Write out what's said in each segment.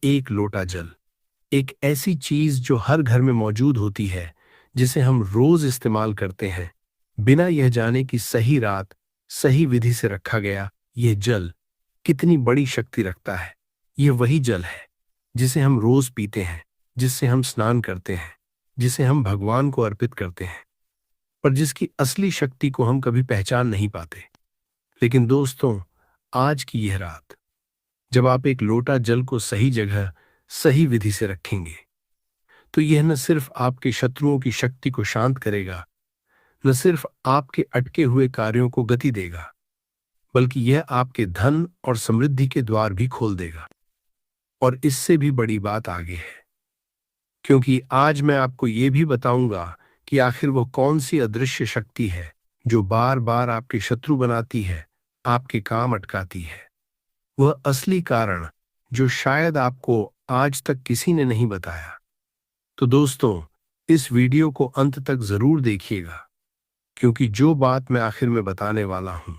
एक लोटा जल, एक ऐसी चीज जो हर घर में मौजूद होती है, जिसे हम रोज इस्तेमाल करते हैं, बिना यह जाने कि सही रात सही विधि से रखा गया यह जल कितनी बड़ी शक्ति रखता है। यह वही जल है जिसे हम रोज पीते हैं, जिससे हम स्नान करते हैं, जिसे हम भगवान को अर्पित करते हैं, पर जिसकी असली शक्ति को हम कभी पहचान नहीं पाते। लेकिन दोस्तों, आज की यह रात, जब आप एक लोटा जल को सही जगह सही विधि से रखेंगे, तो यह न सिर्फ आपके शत्रुओं की शक्ति को शांत करेगा, न सिर्फ आपके अटके हुए कार्यों को गति देगा, बल्कि यह आपके धन और समृद्धि के द्वार भी खोल देगा। और इससे भी बड़ी बात आगे है, क्योंकि आज मैं आपको यह भी बताऊंगा कि आखिर वो कौन सी अदृश्य शक्ति है जो बार बार आपके शत्रु बनाती है, आपके काम अटकाती है। वह असली कारण जो शायद आपको आज तक किसी ने नहीं बताया। तो दोस्तों, इस वीडियो को अंत तक जरूर देखिएगा, क्योंकि जो बात मैं आखिर में बताने वाला हूं,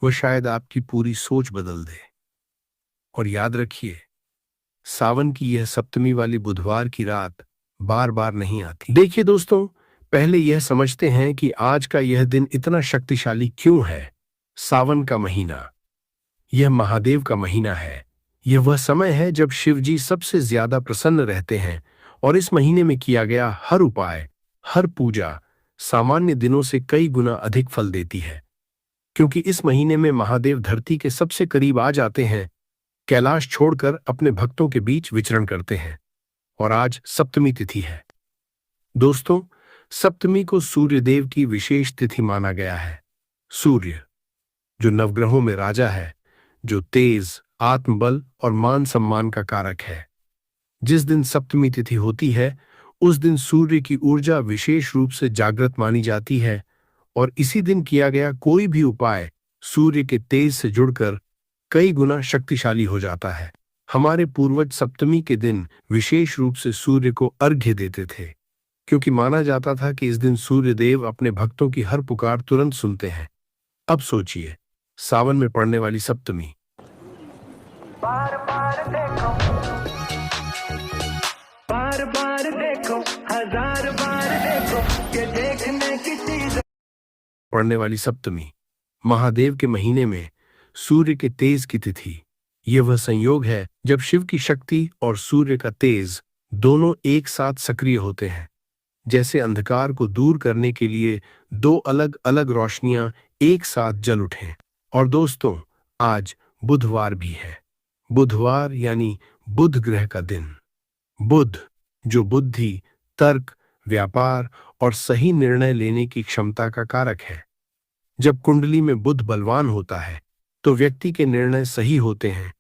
वह शायद आपकी पूरी सोच बदल दे। और याद रखिए, सावन की यह सप्तमी वाली बुधवार की रात बार बार नहीं आती। देखिए दोस्तों, पहले यह समझते हैं कि आज का यह दिन इतना शक्तिशाली क्यों है। सावन का महीना, यह महादेव का महीना है। यह वह समय है जब शिवजी सबसे ज्यादा प्रसन्न रहते हैं, और इस महीने में किया गया हर उपाय, हर पूजा सामान्य दिनों से कई गुना अधिक फल देती है। क्योंकि इस महीने में महादेव धरती के सबसे करीब आ जाते हैं, कैलाश छोड़कर अपने भक्तों के बीच विचरण करते हैं। और आज सप्तमी तिथि है। दोस्तों, सप्तमी को सूर्य देव की विशेष तिथि माना गया है। सूर्य, जो नवग्रहों में राजा है, जो तेज, आत्मबल और मान सम्मान का कारक है। जिस दिन सप्तमी तिथि होती है, उस दिन सूर्य की ऊर्जा विशेष रूप से जागृत मानी जाती है, और इसी दिन किया गया कोई भी उपाय सूर्य के तेज से जुड़कर कई गुना शक्तिशाली हो जाता है। हमारे पूर्वज सप्तमी के दिन विशेष रूप से सूर्य को अर्घ्य देते थे, क्योंकि माना जाता था कि इस दिन सूर्य देव अपने भक्तों की हर पुकार तुरंत सुनते हैं। अब सोचिए, सावन में पड़ने वाली सप्तमी, बार बार देखो, बार बार देखो, हजार बार देखो, ये देखने की चीज। पड़ने वाली सप्तमी, महादेव के महीने में सूर्य के तेज की तिथि। यह वह संयोग है जब शिव की शक्ति और सूर्य का तेज दोनों एक साथ सक्रिय होते हैं। जैसे अंधकार को दूर करने के लिए दो अलग अलग रोशनियां एक साथ जल उठें। और दोस्तों, आज बुधवार भी है। बुधवार यानी बुध ग्रह का दिन। बुध, जो बुद्धि, तर्क, व्यापार और सही निर्णय लेने की क्षमता का कारक है। जब कुंडली में बुध बलवान होता है, तो व्यक्ति के निर्णय सही होते हैं,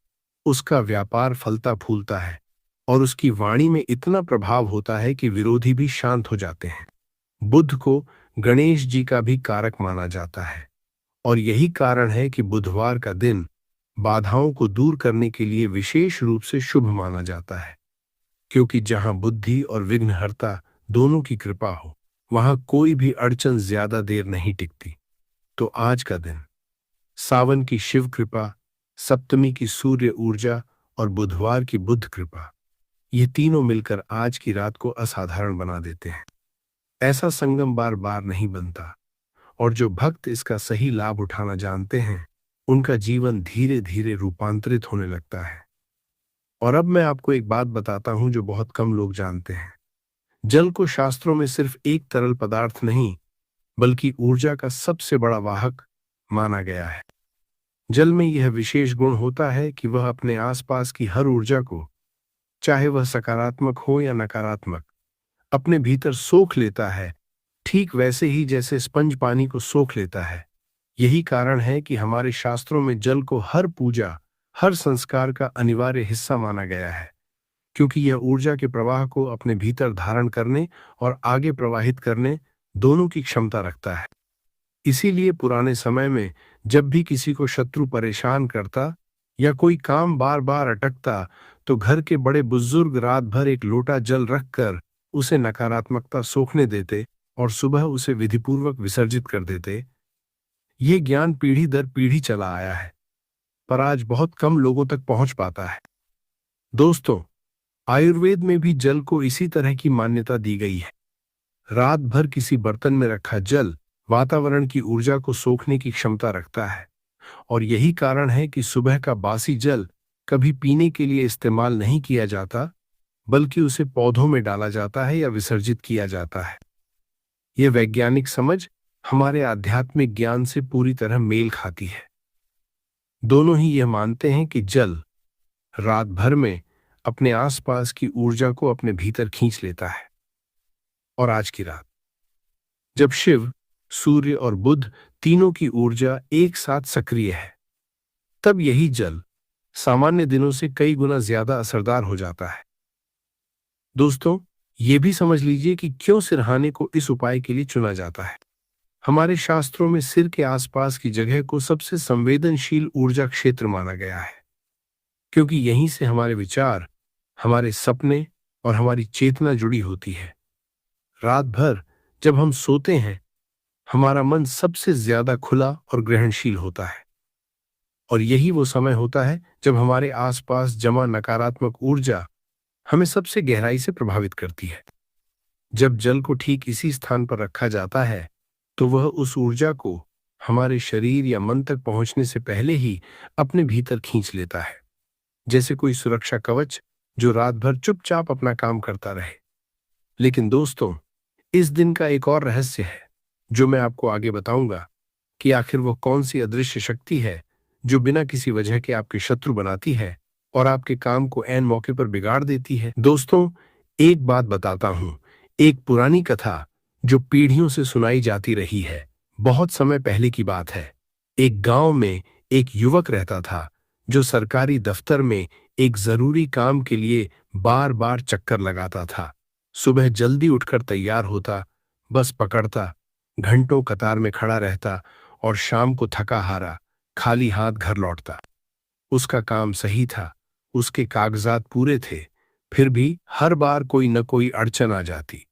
उसका व्यापार फलता फूलता है, और उसकी वाणी में इतना प्रभाव होता है कि विरोधी भी शांत हो जाते हैं। बुध को गणेश जी का भी कारक माना जाता है, और यही कारण है कि बुधवार का दिन बाधाओं को दूर करने के लिए विशेष रूप से शुभ माना जाता है। क्योंकि जहां बुद्धि और विघ्नहर्ता दोनों की कृपा हो, वहां कोई भी अड़चन ज्यादा देर नहीं टिकती। तो आज का दिन, सावन की शिव कृपा, सप्तमी की सूर्य ऊर्जा और बुधवार की बुध कृपा, ये तीनों मिलकर आज की रात को असाधारण बना देते हैं। ऐसा संगम बार बार नहीं बनता, और जो भक्त इसका सही लाभ उठाना जानते हैं, उनका जीवन धीरे धीरे रूपांतरित होने लगता है। और अब मैं आपको एक बात बताता हूं जो बहुत कम लोग जानते हैं। जल को शास्त्रों में सिर्फ एक तरल पदार्थ नहीं, बल्कि ऊर्जा का सबसे बड़ा वाहक माना गया है। जल में यह विशेष गुण होता है कि वह अपने आसपास की हर ऊर्जा को, चाहे वह सकारात्मक हो या नकारात्मक, अपने भीतर सोख लेता है, ठीक वैसे ही जैसे स्पंज पानी को सोख लेता है। यही कारण है कि हमारे शास्त्रों में जल को हर पूजा, हर संस्कार का अनिवार्य हिस्सा माना गया है, क्योंकि यह ऊर्जा के प्रवाह को अपने भीतर धारण करने और आगे प्रवाहित करने दोनों की क्षमता रखता है। इसीलिए पुराने समय में जब भी किसी को शत्रु परेशान करता या कोई काम बार बार अटकता, तो घर के बड़े बुजुर्ग रात भर एक लोटा जल रखकर उसे नकारात्मकता सोखने देते और सुबह उसे विधिपूर्वक विसर्जित कर देते। ये ज्ञान पीढ़ी दर पीढ़ी चला आया है, पर आज बहुत कम लोगों तक पहुंच पाता है। दोस्तों, आयुर्वेद में भी जल को इसी तरह की मान्यता दी गई है। रात भर किसी बर्तन में रखा जल वातावरण की ऊर्जा को सोखने की क्षमता रखता है, और यही कारण है कि सुबह का बासी जल कभी पीने के लिए इस्तेमाल नहीं किया जाता, बल्कि उसे पौधों में डाला जाता है या विसर्जित किया जाता है। यह वैज्ञानिक समझ हमारे आध्यात्मिक ज्ञान से पूरी तरह मेल खाती है। दोनों ही यह मानते हैं कि जल रात भर में अपने आसपास की ऊर्जा को अपने भीतर खींच लेता है, और आज की रात जब शिव, सूर्य और बुध तीनों की ऊर्जा एक साथ सक्रिय है, तब यही जल सामान्य दिनों से कई गुना ज्यादा असरदार हो जाता है। दोस्तों, ये भी समझ लीजिए कि क्यों सिरहाने को इस उपाय के लिए चुना जाता है। हमारे शास्त्रों में सिर के आसपास की जगह को सबसे संवेदनशील ऊर्जा क्षेत्र माना गया है, क्योंकि यहीं से हमारे विचार, हमारे सपने और हमारी चेतना जुड़ी होती है। रात भर जब हम सोते हैं, हमारा मन सबसे ज्यादा खुला और ग्रहणशील होता है, और यही वो समय होता है जब हमारे आसपास जमा नकारात्मक ऊर्जा हमें सबसे गहराई से प्रभावित करती है। जब जल को ठीक इसी स्थान पर रखा जाता है, तो वह उस ऊर्जा को हमारे शरीर या मन तक पहुंचने से पहले ही अपने भीतर खींच लेता है, जैसे कोई सुरक्षा कवच जो रात भर चुपचाप अपना काम करता रहे। लेकिन दोस्तों, इस दिन का एक और रहस्य है जो मैं आपको आगे बताऊंगा, कि आखिर वो कौन सी अदृश्य शक्ति है जो बिना किसी वजह के आपके शत्रु बनाती है और आपके काम को ऐन मौके पर बिगाड़ देती है। दोस्तों, एक बात बताता हूं, एक पुरानी कथा जो पीढ़ियों से सुनाई जाती रही है। बहुत समय पहले की बात है। एक गांव में एक युवक रहता था जो सरकारी दफ्तर में एक जरूरी काम के लिए बार बार चक्कर लगाता था। सुबह जल्दी उठकर तैयार होता, बस पकड़ता, घंटों कतार में खड़ा रहता और शाम को थका हारा खाली हाथ घर लौटता। उसका काम सही था, उसके कागजात पूरे थे, फिर भी हर बार कोई न कोई अड़चन आ जाती।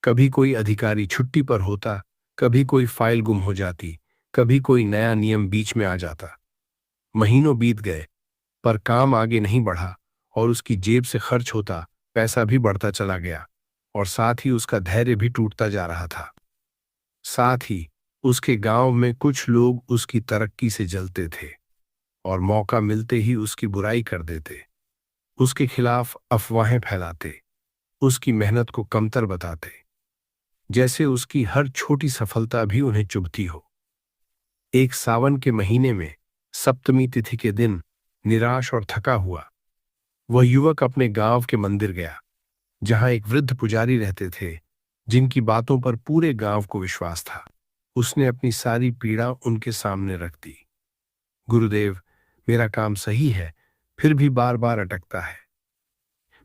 कभी कोई अधिकारी छुट्टी पर होता, कभी कोई फाइल गुम हो जाती, कभी कोई नया नियम बीच में आ जाता। महीनों बीत गए, पर काम आगे नहीं बढ़ा, और उसकी जेब से खर्च होता पैसा भी बढ़ता चला गया, और साथ ही उसका धैर्य भी टूटता जा रहा था। साथ ही उसके गांव में कुछ लोग उसकी तरक्की से जलते थे और मौका मिलते ही उसकी बुराई कर देते, उसके खिलाफ अफवाहें फैलाते, उसकी मेहनत को कमतर बताते, जैसे उसकी हर छोटी सफलता भी उन्हें चुभती हो। एक सावन के महीने में सप्तमी तिथि के दिन, निराश और थका हुआ, वह युवक अपने गांव के मंदिर गया, जहां एक वृद्ध पुजारी रहते थे जिनकी बातों पर पूरे गांव को विश्वास था। उसने अपनी सारी पीड़ा उनके सामने रख दी। गुरुदेव, मेरा काम सही है, फिर भी बार बार अटकता है।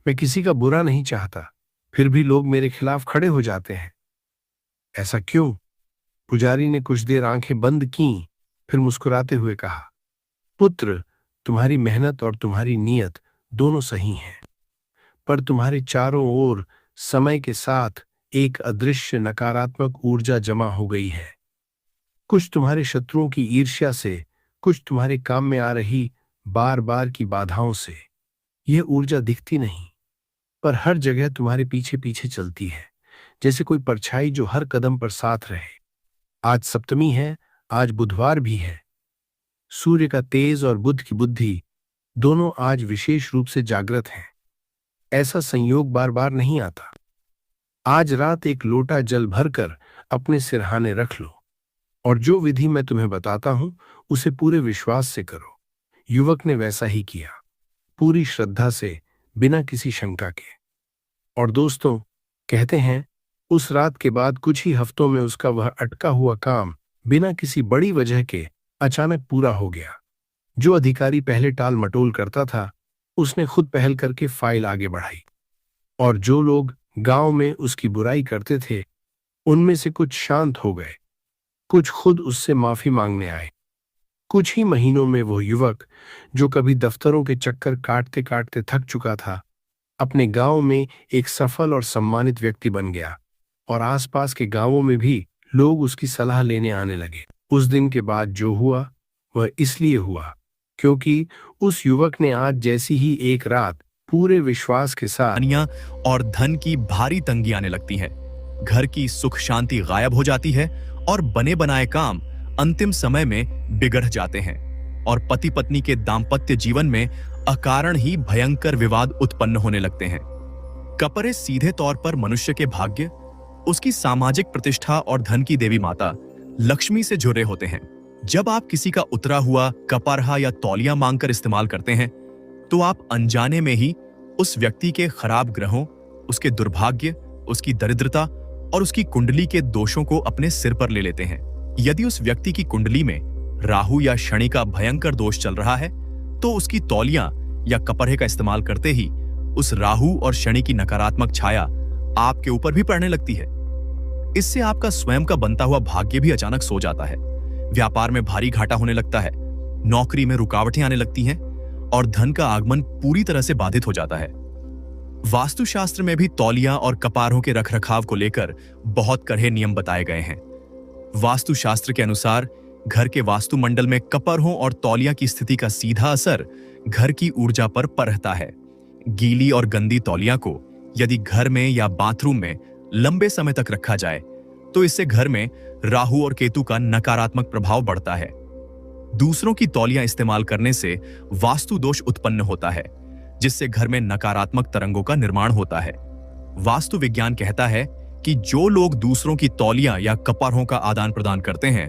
मैं किसी का बुरा नहीं चाहता, फिर भी लोग मेरे खिलाफ खड़े हो जाते हैं। ऐसा क्यों? पुजारी ने कुछ देर आंखें बंद कीं, फिर मुस्कुराते हुए कहा, पुत्र, तुम्हारी मेहनत और तुम्हारी नीयत दोनों सही हैं, पर तुम्हारे चारों ओर समय के साथ एक अदृश्य नकारात्मक ऊर्जा जमा हो गई है। कुछ तुम्हारे शत्रुओं की ईर्ष्या से, कुछ तुम्हारे काम में आ रही बार बार की बाधाओं से। यह ऊर्जा दिखती नहीं, पर हर जगह तुम्हारे पीछे पीछे चलती है, जैसे कोई परछाई जो हर कदम पर साथ रहे। आज सप्तमी है, आज बुधवार भी है। सूर्य का तेज और बुध की बुद्धि दोनों आज विशेष रूप से जागृत हैं। ऐसा संयोग बार बार नहीं आता। आज रात एक लोटा जल भरकर अपने सिरहाने रख लो, और जो विधि मैं तुम्हें बताता हूं उसे पूरे विश्वास से करो। युवक ने वैसा ही किया, पूरी श्रद्धा से, बिना किसी शंका के। और दोस्तों, कहते हैं उस रात के बाद कुछ ही हफ्तों में उसका वह अटका हुआ काम बिना किसी बड़ी वजह के अचानक पूरा हो गया। जो अधिकारी पहले टाल मटोल करता था, उसने खुद पहल करके फाइल आगे बढ़ाई, और जो लोग गांव में उसकी बुराई करते थे, उनमें से कुछ शांत हो गए, कुछ खुद उससे माफी मांगने आए। कुछ ही महीनों में वो युवक, जो कभी दफ्तरों के चक्कर काटते काटते थक चुका था, अपने गांव में एक सफल और सम्मानित व्यक्ति बन गया, और आसपास के गांवों में भी लोग उसकी सलाह लेने आने लगे। उस दिन के बाद जो हुआ वह इसलिए हुआ क्योंकि उस युवक ने आज जैसी ही एक रात पूरे विश्वास के साथ परेशानियां और धन की भारी तंगी आने लगती है। घर की सुख शांति गायब हो जाती है और बने बनाए काम अंतिम समय में बिगड़ जाते हैं और पति पत्नी के दाम्पत्य जीवन में अकारण ही भयंकर विवाद उत्पन्न होने लगते हैं। कपरे सीधे तौर पर मनुष्य के भाग्य, उसकी सामाजिक प्रतिष्ठा और धन की देवी माता लक्ष्मी से जुड़े होते हैं। जब आप किसी का उतरा हुआ कपरहा या तौलिया मांगकर इस्तेमाल करते हैं तो आप अनजाने में ही उस व्यक्ति के खराब ग्रहों, उसके दुर्भाग्य, उसकी दरिद्रता और उसकी कुंडली के दोषों को अपने सिर पर ले लेते हैं। यदि उस व्यक्ति की कुंडली में राहु या शनि का भयंकर दोष चल रहा है तो उसकी तौलिया या कपरहे का इस्तेमाल करते ही उस राहु और शनि की नकारात्मक छाया आपके ऊपर भी पड़ने लगती है। इससे आपका स्वयं का बनता हुआ भाग्य भी अचानक सो जाता है। व्यापार में भारी घाटा होने लगता है, नौकरी में रुकावटें आने लगती हैं और धन का आगमन पूरी तरह से बाधित हो जाता है। वास्तुशास्त्र में भी तौलिया और कपारों के रखरखाव को लेकर बहुत कड़े नियम बताए गए हैं। वास्तुशास्त्र के अनुसार घर के वास्तुमंडल में कपरहों और तौलिया की स्थिति का सीधा असर घर की ऊर्जा पर पड़ता है। गीली और गंदी तौलिया को यदि घर में या बाथरूम में लंबे समय तक रखा जाए तो इससे घर में राहु और केतु का नकारात्मक प्रभाव बढ़ता है। दूसरों की तौलियां इस्तेमाल करने से वास्तु दोष उत्पन्न होता है, जिससे घर में नकारात्मक तरंगों का निर्माण होता है। वास्तु विज्ञान कहता है कि जो लोग दूसरों की तौलियां या कपरहों का आदान प्रदान करते हैं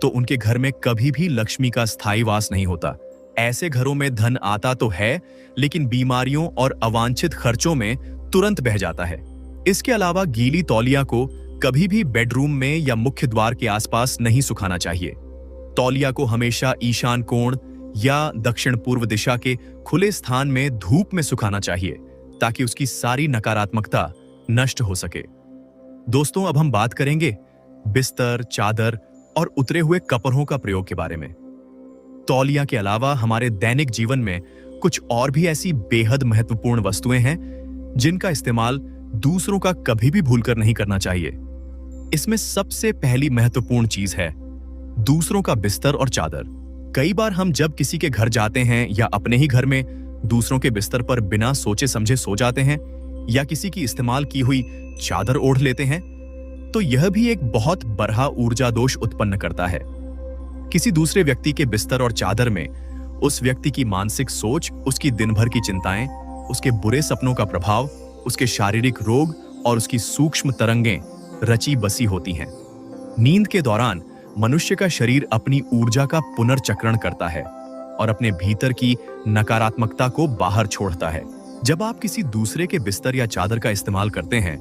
तो उनके घर में कभी भी लक्ष्मी का स्थायी वास नहीं होता। ऐसे घरों में धन आता तो है, लेकिन बीमारियों और अवांछित खर्चों में तुरंत बह जाता है। इसके अलावा गीली तौलिया को कभी भी बेडरूम में या मुख्य द्वार के आसपास नहीं सुखाना चाहिए। तौलिया को हमेशा ईशान कोण या दक्षिण पूर्व दिशा के खुले स्थान में धूप में सुखाना चाहिए ताकि उसकी सारी नकारात्मकता नष्ट हो सके। दोस्तों, अब हम बात करेंगे बिस्तर, चादर और उतरे हुए कपड़ों का प्रयोग के बारे में। तौलिया के अलावा हमारे दैनिक जीवन में कुछ और भी ऐसी बेहद महत्वपूर्ण वस्तुएं हैं जिनका इस्तेमाल दूसरों का कभी भी भूलकर नहीं करना चाहिए। इसमें सबसे पहली महत्वपूर्ण चीज है दूसरों का बिस्तर और चादर। कई बार हम जब किसी के घर जाते हैं या अपने ही घर में दूसरों के बिस्तर पर बिना सोचे समझे सो जाते हैं या किसी की इस्तेमाल की हुई चादर ओढ़ लेते हैं तो यह भी एक बहुत बड़ा ऊर्जा दोष उत्पन्न करता है। किसी दूसरे व्यक्ति के बिस्तर और चादर में उस व्यक्ति की मानसिक सोच, उसकी दिन भर की चिंताएं, उसके बुरे सपनों का प्रभाव, उसके शारीरिक रोग और उसकी सूक्ष्म तरंगें रची बसी होती हैं। नींद के दौरान मनुष्य का शरीर अपनी ऊर्जा का पुनर्चक्रण करता है और अपने भीतर की नकारात्मकता को बाहर छोड़ता है। जब आप किसी दूसरे के बिस्तर या चादर का इस्तेमाल करते हैं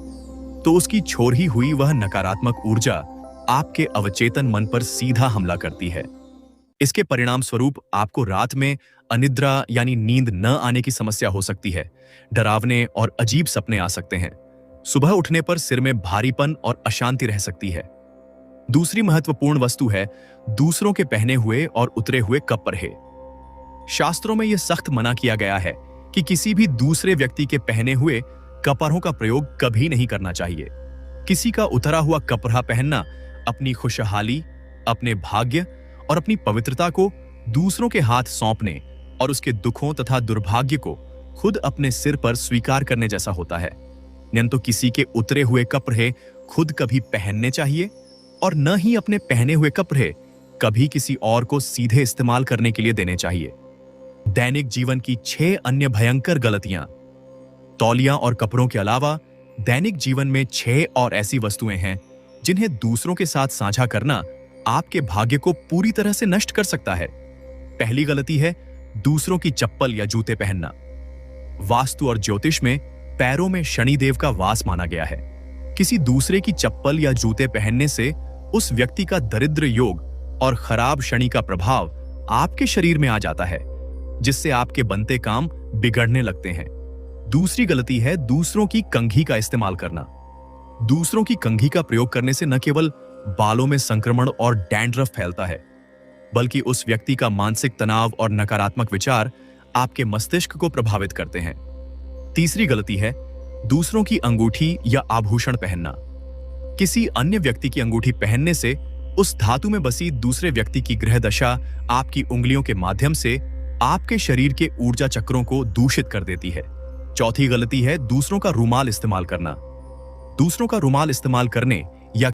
तो उसकी छोड़ी हुई वह नकारात्मक ऊर्जा आपके अवचेतन मन पर सीधा हमला करती है। इसके परिणाम स्वरूप आपको रात में अनिद्रा यानी नींद न आने की समस्या हो सकती है। डरावने और अजीब सपने आ सकते हैं। सुबह उठने पर सिर में भारीपन और अशांति रह सकती है। दूसरी महत्वपूर्ण वस्तु है दूसरों के पहने हुए और उतरे हुए कपड़े। शास्त्रों में यह सख्त मना किया गया है कि किसी भी दूसरे व्यक्ति के पहने हुए कपड़ों का प्रयोग कभी नहीं करना चाहिए। किसी का उतरा हुआ कपड़ा पहनना अपनी खुशहाली, अपने भाग्य और अपनी पवित्रता को दूसरों के हाथ सौंपने और उसके दुखों तथा दुर्भाग्य को खुद अपने सिर पर स्वीकार करने जैसा होता है। न तो किसी के उतरे हुए कपड़े खुद कभी पहनने चाहिए और न ही अपने पहने हुए कपड़े कभी किसी और को सीधे इस्तेमाल करने के लिए देने चाहिए। दैनिक जीवन की 6 अन्य भयंकर गलतियां। तौलिया और कपड़ों के अलावा दैनिक जीवन में 6 और ऐसी वस्तुएं हैं जिन्हें दूसरों के साथ साझा करना आपके भाग्य को पूरी तरह से नष्ट कर सकता है। पहली गलती है दूसरों की चप्पल या जूते पहनना। वास्तु और ज्योतिष में पैरों में शनिदेव का वास माना गया है। किसी दूसरे की चप्पल या जूते पहनने से उस व्यक्ति का दरिद्र योग और खराब शनि का प्रभाव आपके शरीर में आ जाता है, जिससे आपके बनते काम बिगड़ने लगते हैं। दूसरी गलती है दूसरों की कंघी का इस्तेमाल करना। दूसरों की कंघी का प्रयोग करने से न केवल बालों में संक्रमण और डैंड्रफ फैलता है, बल्कि उस व्यक्ति का मानसिक तनाव और नकारात्मक विचार आपके मस्तिष्क को प्रभावित करते हैं। तीसरी गलती है दूसरों की अंगूठी या आभूषण पहनना। किसी अन्य व्यक्ति की अंगूठी पहनने से उस धातु में बसी दूसरे व्यक्ति की ग्रह दशा आपकी उंगलियों के माध्यम से आपके शरीर के ऊर्जा चक्रों को दूषित कर देती है। चौथी गलती है दूसरों का रुमाल इस्तेमाल करना। दूसरों का रुमाल इस्तेमाल करने